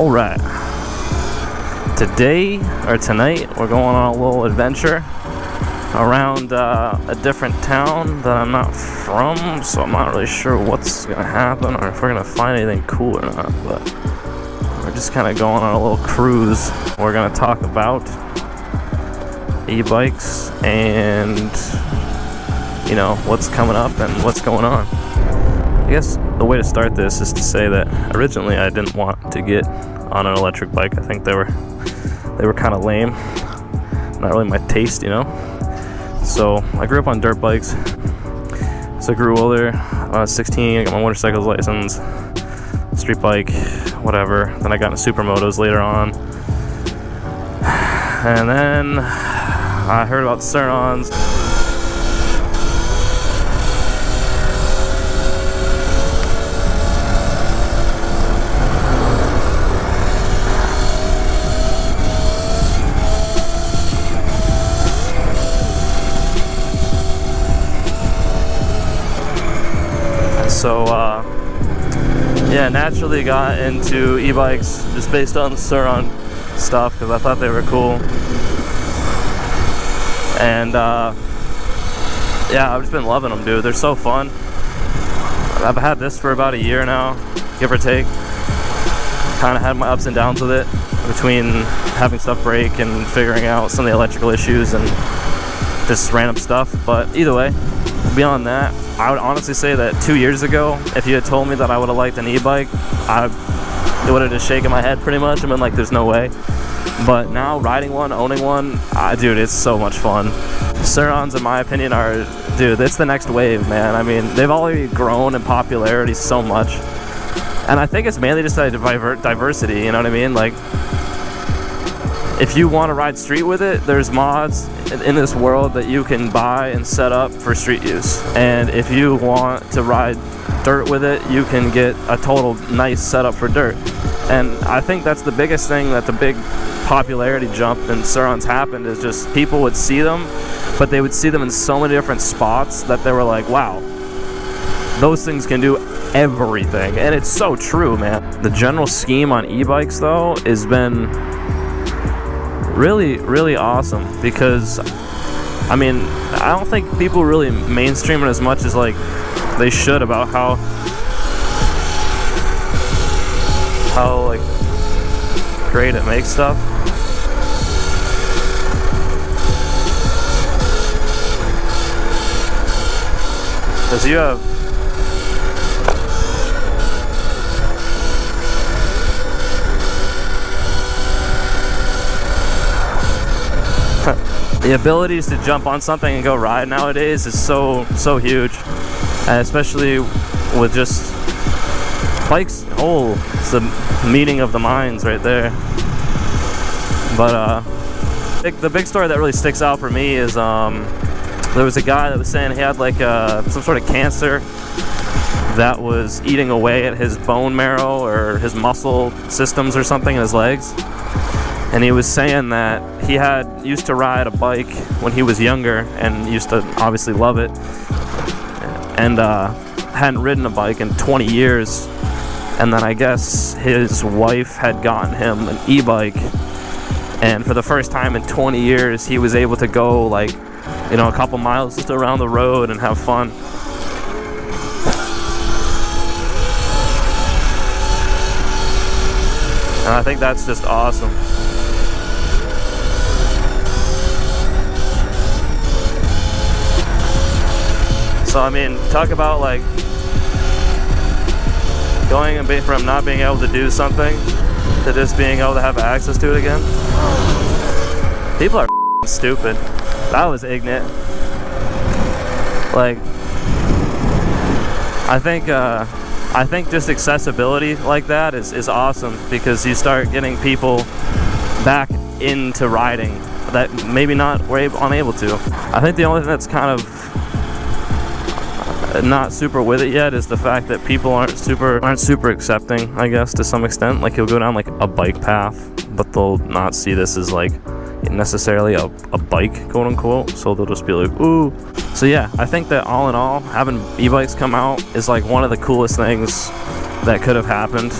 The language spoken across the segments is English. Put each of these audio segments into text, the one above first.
Alright, today, or tonight, we're going on a little adventure around a different town that I'm not from, so I'm not really sure what's going to happen or if we're going to find anything cool or not, but we're just kind of going on a little cruise. We're going to talk about e-bikes and, you know, what's coming up and what's going on. I guess the way to start this is to say that originally I didn't want to get on an electric bike. I think they were kind of lame, not really my taste, you know. So I grew up on dirt bikes. So I grew older. When I was 16, I got my motorcycles license, street bike, whatever. Then I got into supermotos later on, and then I heard about Surrons. So, yeah, naturally got into e-bikes just based on the Surron stuff because I thought they were cool. And, yeah, I've just been loving them, dude. They're so fun. I've had this for about a year now, give or take. Kind of had my ups and downs with it between having stuff break and figuring out some of the electrical issues and just random stuff. But either way, beyond that, I would honestly say that 2 years ago, if you had told me that I would have liked an e-bike, it would have just shaken my head pretty much and been like, there's no way. But now, riding one, owning one, dude, it's so much fun. Surrons, in my opinion, are, dude, it's the next wave, man. I mean, they've already grown in popularity so much. And I think it's mainly just a diversity, you know what I mean? Like, if you want to ride street with it, there's mods in this world that you can buy and set up for street use. And if you want to ride dirt with it, you can get a total nice setup for dirt. And I think that's the biggest thing, that the big popularity jump in Surrons happened, is just people would see them, but they would see them in so many different spots that they were like, wow, those things can do everything. And it's so true, man. The general scheme on e-bikes, though, has been really awesome, because I mean, I don't think people really mainstream it as much as like they should about how like great it makes stuff. Because you have the abilities to jump on something and go ride nowadays is so huge, and especially with just bikes. Oh, it's the meeting of the minds right there. But the big story that really sticks out for me is there was a guy that was saying he had like some sort of cancer that was eating away at his bone marrow or his muscle systems or something in his legs. And he was saying that he used to ride a bike when he was younger and used to obviously love it, and hadn't ridden a bike in 20 years. And then I guess his wife had gotten him an e-bike, and for the first time in 20 years he was able to go, like, you know, a couple miles just around the road and have fun. And I think that's just awesome. So I mean, talk about like going and from not being able to do something to just being able to have access to it again. People are stupid. That was ignorant. Like, I think just accessibility like that is awesome, because you start getting people back into riding that maybe were unable to. I think the only thing that's kind of not super with it yet is the fact that people aren't super accepting, I guess, to some extent. Like, you'll go down like a bike path, but they'll not see this as like necessarily a bike, quote unquote, so they'll just be like, ooh. So yeah, I think that all in all, having e-bikes come out is like one of the coolest things that could have happened.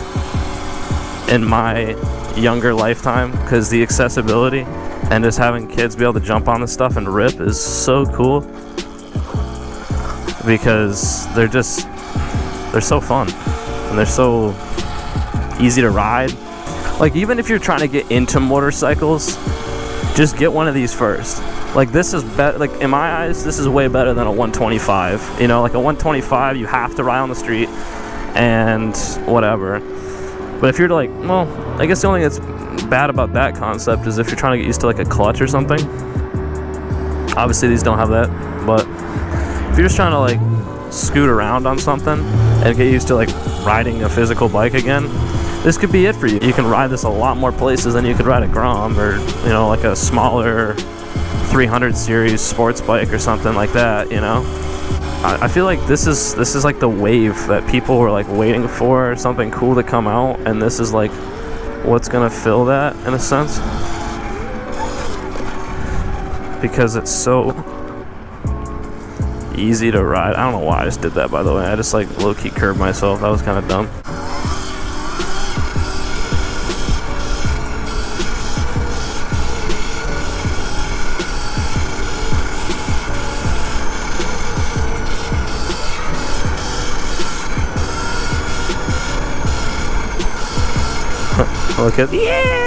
in my younger lifetime, because the accessibility and just having kids be able to jump on this stuff and rip is so cool, because they're so fun and they're so easy to ride. Like, even if you're trying to get into motorcycles, just get one of these first. Like, this is better. Like, in my eyes, this is way better than a 125. You know, like a 125, you have to ride on the street and whatever. But if you're like, well, I guess the only thing that's bad about that concept is if you're trying to get used to like a clutch or something. Obviously, these don't have that. But if you're just trying to like scoot around on something and get used to like riding a physical bike again, this could be it for you. You can ride this a lot more places than you could ride a Grom, or, you know, like a smaller 300 series sports bike or something like that, you know. I feel like this is like the wave that people were like waiting for, something cool to come out, and this is like what's gonna fill that, in a sense, because it's so easy to ride. I don't know why I just did that, by the way. I just like low-key curbed myself. That was kind of dumb. Look at, yeah!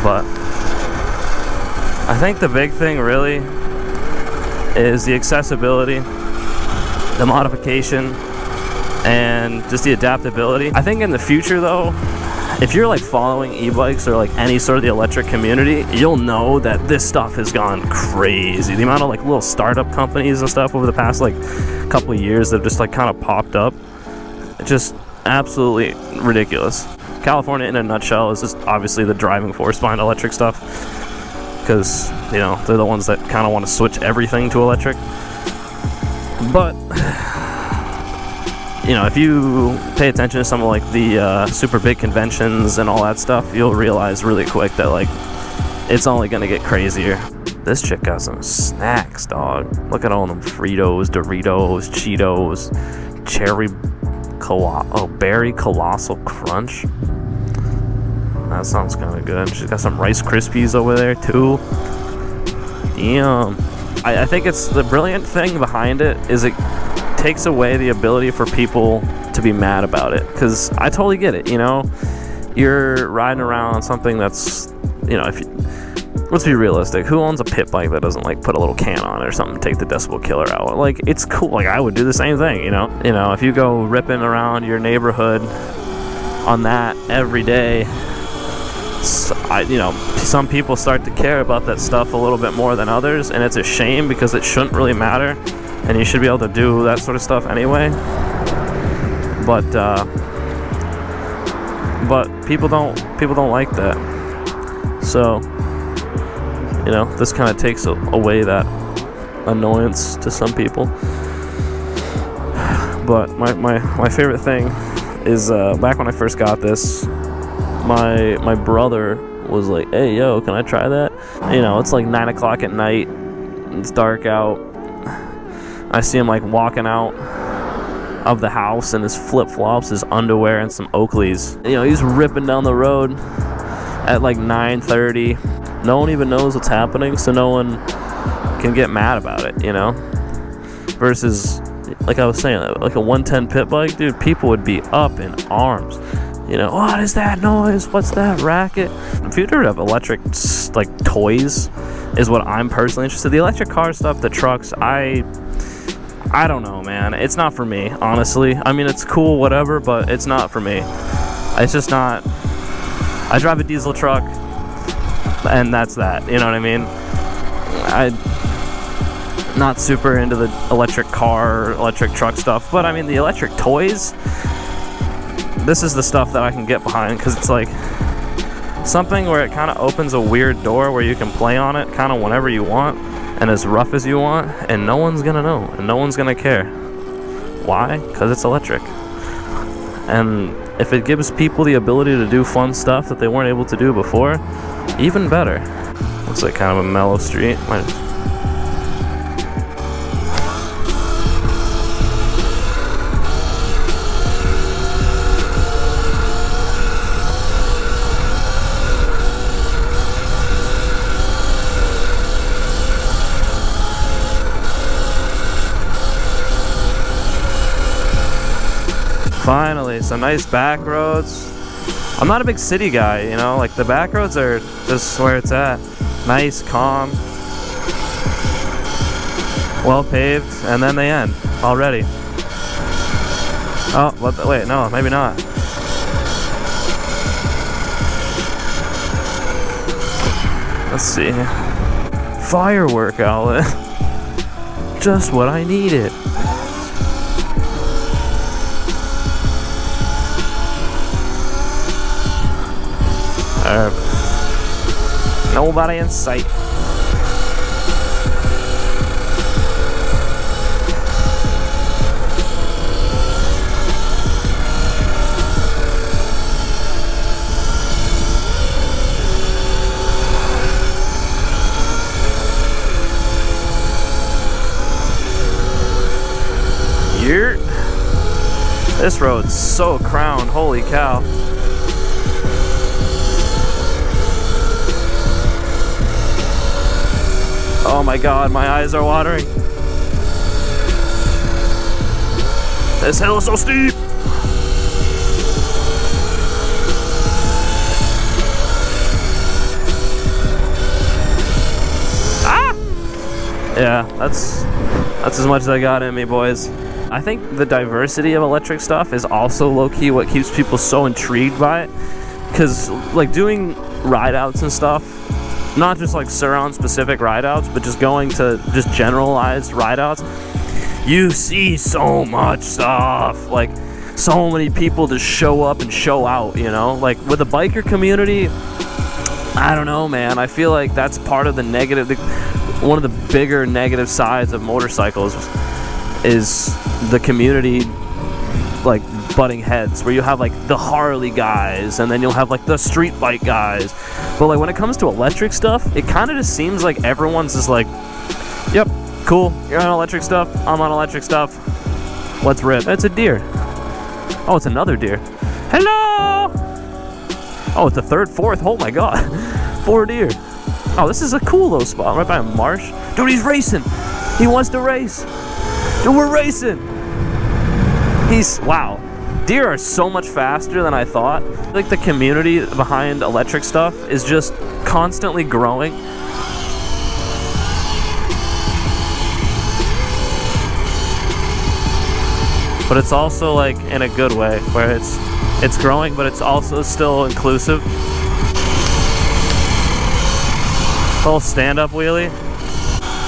But I think the big thing really is the accessibility, the modification, and just the adaptability. I think in the future though, if you're like following e-bikes or like any sort of the electric community, you'll know that this stuff has gone crazy. The amount of like little startup companies and stuff over the past like couple of years that have just like kind of popped up, just absolutely ridiculous. California in a nutshell is just obviously the driving force behind electric stuff, because, you know, they're the ones that kind of want to switch everything to electric. But, you know, if you pay attention to some of like the super big conventions and all that stuff, you'll realize really quick that like it's only gonna get crazier. This chick got some snacks, dog. Look at all them Fritos, Doritos, Cheetos, berry colossal crunch. That sounds kind of good. She's got some Rice Krispies over there too. Damn. I think it's the brilliant thing behind it is it takes away the ability for people to be mad about it, because I totally get it. You know, you're riding around on something that's, you know, if you, let's be realistic, who owns a pit bike that doesn't like put a little can on it or something to take the decibel killer out? Like, it's cool. Like, I would do the same thing, you know. If you go ripping around your neighborhood on that every day, some people start to care about that stuff a little bit more than others, and it's a shame because it shouldn't really matter, and you should be able to do that sort of stuff anyway. But people don't like that. So, you know, this kind of takes away that annoyance to some people. But my favorite thing is back when I first got this, my brother was like, hey, yo, can I try that? You know, it's like 9 o'clock at night. It's dark out. I see him like walking out of the house in his flip-flops, his underwear, and some Oakleys. You know, he's ripping down the road at like 9:30. No one even knows what's happening, so no one can get mad about it, you know? Versus, like I was saying, like a 110 pit bike, dude, people would be up in arms. You know, what is that noise? What's that racket? The future of electric, like, toys is what I'm personally interested in. The electric car stuff, the trucks, I don't know, man. It's not for me, honestly. I mean, it's cool, whatever, but it's not for me. It's just not. I drive a diesel truck, and that's that. You know what I mean? I'm not super into the electric car, electric truck stuff, but I mean, the electric toys, this is the stuff that I can get behind, because it's like, something where it kind of opens a weird door where you can play on it kind of whenever you want and as rough as you want, and no one's gonna know and no one's gonna care. Why? Because it's electric. And if it gives people the ability to do fun stuff that they weren't able to do before, even better. Looks like kind of a mellow street. Finally, some nice back roads. I'm not a big city guy, you know, like the back roads are just where it's at. Nice, calm, well paved, and then they end already. Oh, wait, no, maybe not. Let's see. Firework outlet. Just what I needed. Nobody in sight. This road's so crowned, holy cow. Oh my god, my eyes are watering. This hill is so steep. Ah! Yeah, that's as much as I got in me, boys. I think the diversity of electric stuff is also low-key what keeps people so intrigued by it. Because, like, doing ride-outs and stuff, not just like Surron specific ride-outs, but just going to just generalized ride-outs, you see so much stuff. Like, so many people just show up and show out, you know? Like, with the biker community, I don't know, man. I feel like that's part of the negative, one of the bigger negative sides of motorcycles is the community, like, butting heads, where you have like the Harley guys and then you'll have like the street bike guys. But like when it comes to electric stuff, it kind of just seems like everyone's just like, yep, cool, you're on electric stuff, I'm on electric stuff, let's rip. It's a deer. Oh, it's another deer. Hello. Oh, it's the third, fourth, oh my god. 4 deer. Oh, this is a cool little spot right by a marsh. Dude, he's racing. He wants to race. Dude, we're racing. Wow. Deer are so much faster than I thought. Like, the community behind electric stuff is just constantly growing. But it's also like in a good way, where it's growing, but it's also still inclusive. Little stand-up wheelie.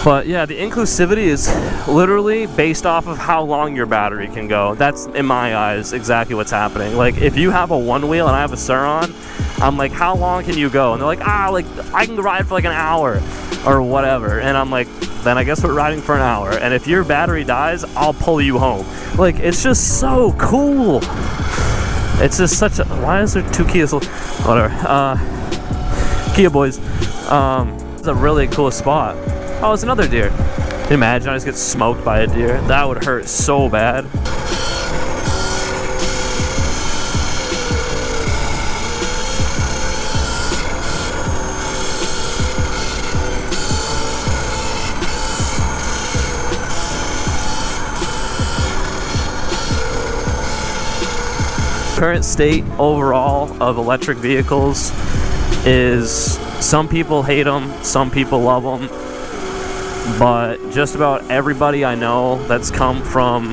But yeah, the inclusivity is literally based off of how long your battery can go. That's, in my eyes, exactly what's happening. Like, if you have a one wheel and I have a Surron, I'm like, how long can you go? And they're like, like, I can ride for like an hour or whatever. And I'm like, then I guess we're riding for an hour. And if your battery dies, I'll pull you home. Like, it's just so cool. It's just such a, why is there 2 Kias? Whatever. Kia boys. It's a really cool spot. Oh, it's another deer. Can you imagine I just get smoked by a deer? That would hurt so bad. Current state overall of electric vehicles is some people hate them, some people love them. But just about everybody I know that's come from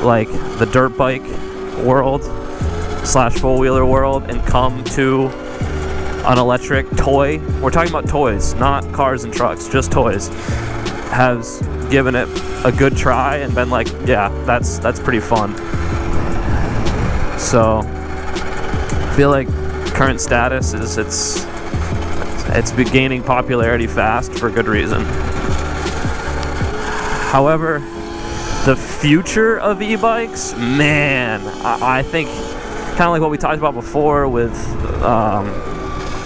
like the dirt bike world / four-wheeler world and come to an electric toy, we're talking about toys, not cars and trucks, just toys, has given it a good try and been like, yeah, that's pretty fun. So I feel like current status is it's been gaining popularity fast for good reason. However, the future of e-bikes, man, I think kind of like what we talked about before with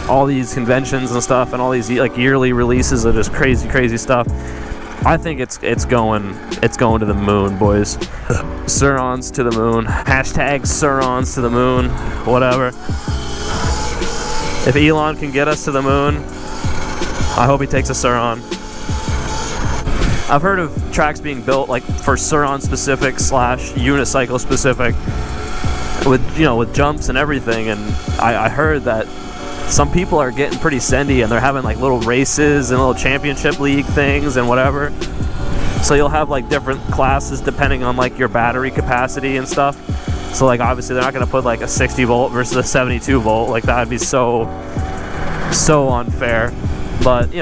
all these conventions and stuff, and all these like yearly releases of just crazy stuff. I think it's going to the moon, boys. Surrons to the moon. Hashtag Surrons to the moon. Whatever. If Elon can get us to the moon, I hope he takes a Surron. I've heard of tracks being built like for Surron specific / unicycle specific, with jumps and everything, and I heard that some people are getting pretty sendy and they're having like little races and little championship league things and whatever. So you'll have like different classes depending on like your battery capacity and stuff. So like obviously they're not going to put like a 60 volt versus a 72 volt. Like that would be so unfair. But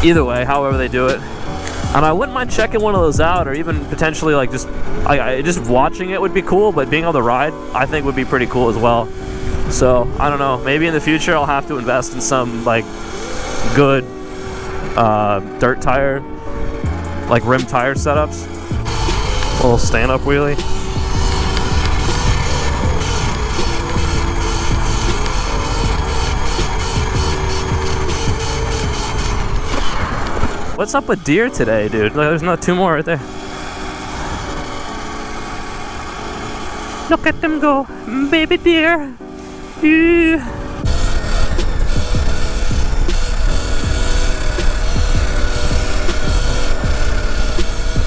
either way, however they do it. And I wouldn't mind checking one of those out, or even potentially like just watching it would be cool, but being able to ride I think would be pretty cool as well. So I don't know, maybe in the future I'll have to invest in some like good dirt tire, like rim tire setups. A little stand-up wheelie. What's up with deer today, dude? Like, there's not two more right there. Look at them go, baby deer. Yeah.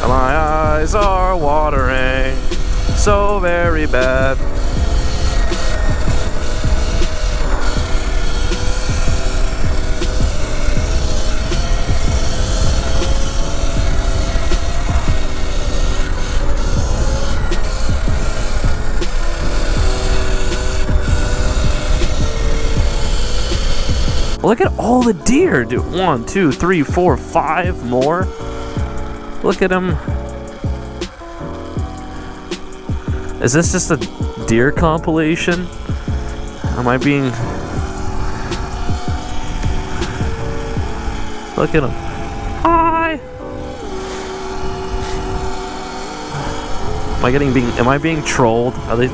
My eyes are watering so very bad. Look at all the deer, dude. 1, 2, 3, 4, 5 more. Look at them. Is this just a deer compilation? Am I being... Look at them. Hi! Am I being trolled? Are they...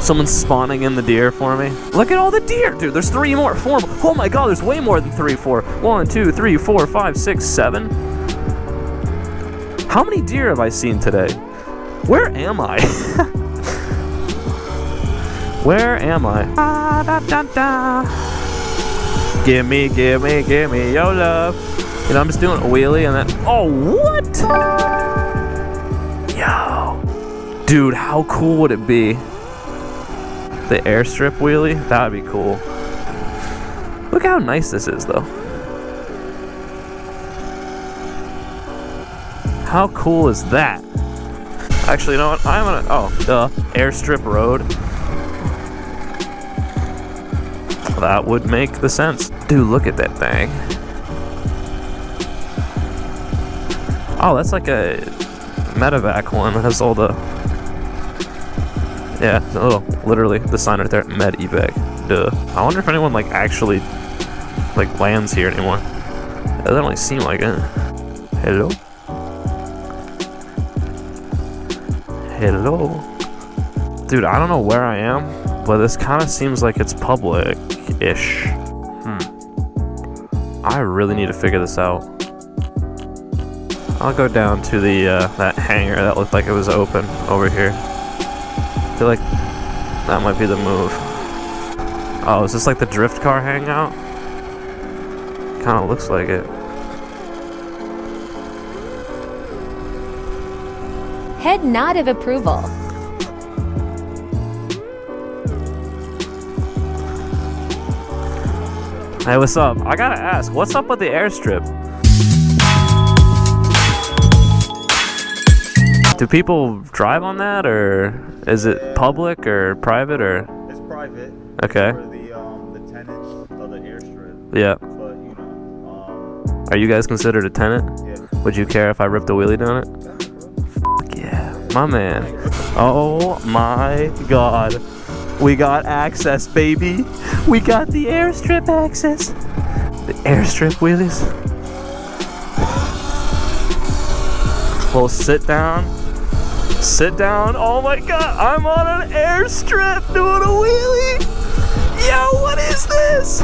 Someone's spawning in the deer for me. Look at all the deer, dude. There's 3 more, 4 more. Oh my god, there's way more than 3, 4. 1, 2, 3, 4, 5, 6, 7. How many deer have I seen today? Where am I? Where am I? Ah, da, da, da. Give me your love. I'm just doing a wheelie and then... Oh, what? Yo. Dude, how cool would it be? The airstrip wheelie? That would be cool. Look how nice this is, though. How cool is that? Actually, you know what? I'm gonna... Oh, duh. Airstrip road. That would make the sense. Dude, look at that thing. Oh, that's like a medevac one. It has all the... Yeah, oh, literally, the sign right there, med-evac, duh. I wonder if anyone, like, actually, like, lands here anymore. It doesn't really seem like it. Hello? Hello? Dude, I don't know where I am, but this kind of seems like it's public-ish. I really need to figure this out. I'll go down to the, that hangar that looked like it was open over here. I feel like that might be the move. Oh, is this like the drift car hangout? Kind of looks like it. Head nod of approval. Hey, what's up? I gotta ask, what's up with the airstrip? Do people drive on that, or is it public or private, or? It's private. Okay. For the tenants of the airstrip. Yeah. But are you guys considered a tenant? Yeah. Would you care if I ripped a wheelie down it? Fuck yeah, my man. Oh my god. We got access, baby. We got the airstrip access. The airstrip wheelies. We'll sit down. Sit down. Oh my god, I'm on an airstrip doing a wheelie. Yo, what is this?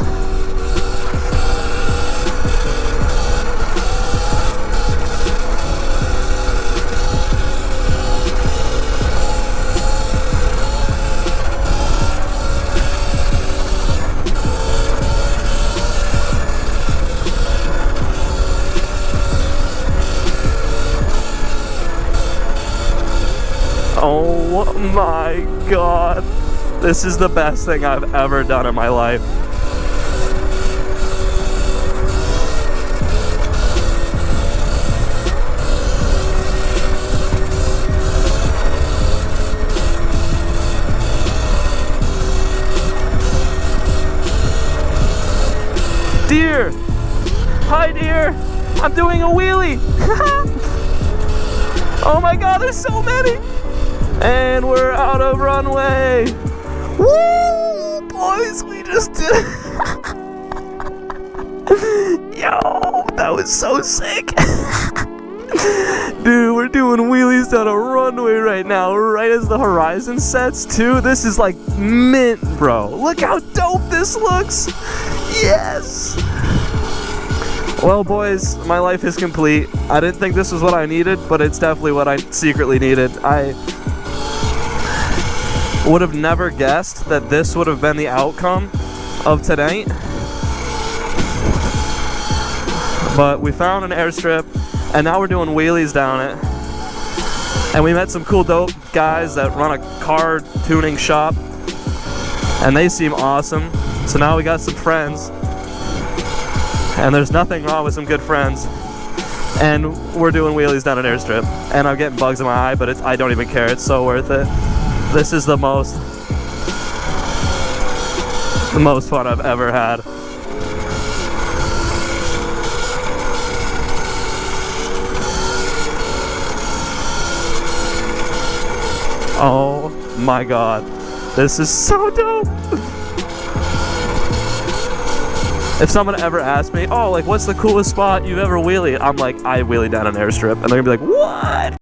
Oh my god. This is the best thing I've ever done in my life. Deer! Hi deer! I'm doing a wheelie! Oh my god, there's so many! And we're out of runway! Woo! Boys, we just did it! Yo, that was so sick! Dude, we're doing wheelies down a runway right now, right as the horizon sets too. This is like mint, bro. Look how dope this looks! Yes! Well, boys, my life is complete. I didn't think this was what I needed, but it's definitely what I secretly needed. I would have never guessed that this would have been the outcome of tonight. But we found an airstrip, and now we're doing wheelies down it. And we met some cool dope guys that run a car tuning shop, and they seem awesome. So now we got some friends. And there's nothing wrong with some good friends. And we're doing wheelies down an airstrip. And I'm getting bugs in my eye, but I don't even care. It's so worth it. This is the most fun I've ever had. Oh my god. This is so dope. If someone ever asked me, oh, like, what's the coolest spot you've ever wheelied? I'm like, I wheelied down an airstrip. And they're gonna be like, what?